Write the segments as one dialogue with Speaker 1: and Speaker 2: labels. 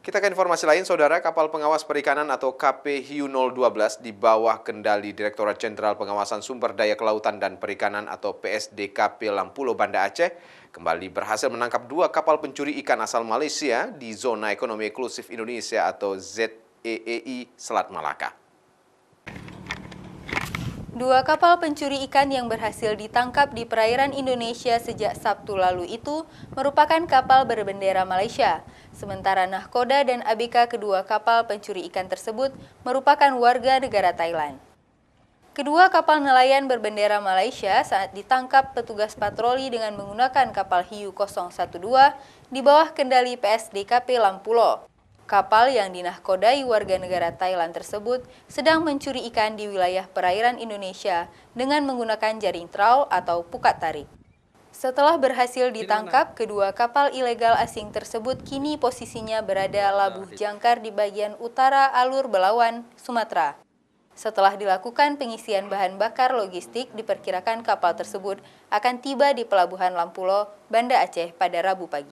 Speaker 1: Kita ke informasi lain, Saudara. Kapal pengawas perikanan atau KP Hiu 012 di bawah kendali Direktorat Jenderal Pengawasan Sumber Daya Kelautan dan Perikanan atau PSDKP Lampulo, Banda Aceh kembali berhasil menangkap 2 kapal pencuri ikan asal Malaysia di Zona Ekonomi Eksklusif Indonesia atau ZEEI Selat Malaka.
Speaker 2: 2 kapal pencuri ikan yang berhasil ditangkap di perairan Indonesia sejak Sabtu lalu itu merupakan kapal berbendera Malaysia. Sementara nahkoda dan ABK kedua kapal pencuri ikan tersebut merupakan warga negara Thailand. Kedua kapal nelayan berbendera Malaysia saat ditangkap petugas patroli dengan menggunakan kapal Hiu 012 di bawah kendali PSDKP Lampulo. Kapal yang dinahkodai warga negara Thailand tersebut sedang mencuri ikan di wilayah perairan Indonesia dengan menggunakan jaring trawl atau pukat tarik. Setelah berhasil ditangkap, kedua kapal ilegal asing tersebut kini posisinya berada labuh jangkar di bagian utara alur Belawan, Sumatera. Setelah dilakukan pengisian bahan bakar logistik, diperkirakan kapal tersebut akan tiba di Pelabuhan Lampulo, Banda Aceh pada Rabu pagi.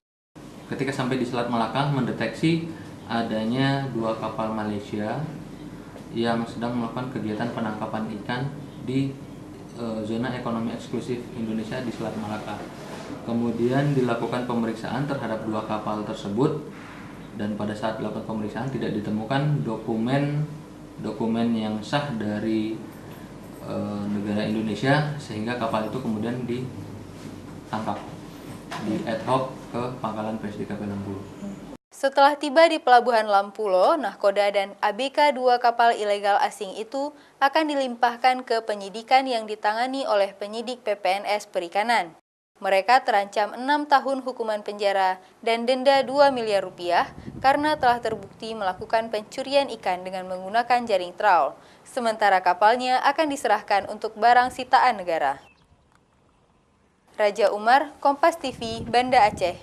Speaker 3: Ketika sampai di Selat Malaka, mendeteksi adanya 2 kapal Malaysia yang sedang melakukan kegiatan penangkapan ikan di Zona Ekonomi Eksklusif Indonesia di Selat Malaka. Kemudian dilakukan pemeriksaan terhadap 2 kapal tersebut dan pada saat dilakukan pemeriksaan tidak ditemukan dokumen yang sah dari negara Indonesia sehingga kapal itu kemudian ditangkap di ad hoc ke pangkalan PSDKP Lampulo.
Speaker 2: Setelah tiba di Pelabuhan Lampulo, nahkoda dan ABK 2 kapal ilegal asing itu akan dilimpahkan ke penyidikan yang ditangani oleh penyidik PPNS Perikanan. Mereka terancam 6 tahun hukuman penjara dan denda 2 miliar rupiah karena telah terbukti melakukan pencurian ikan dengan menggunakan jaring trawl. Sementara kapalnya akan diserahkan untuk barang sitaan negara. Raja Umar, Kompas TV, Banda Aceh.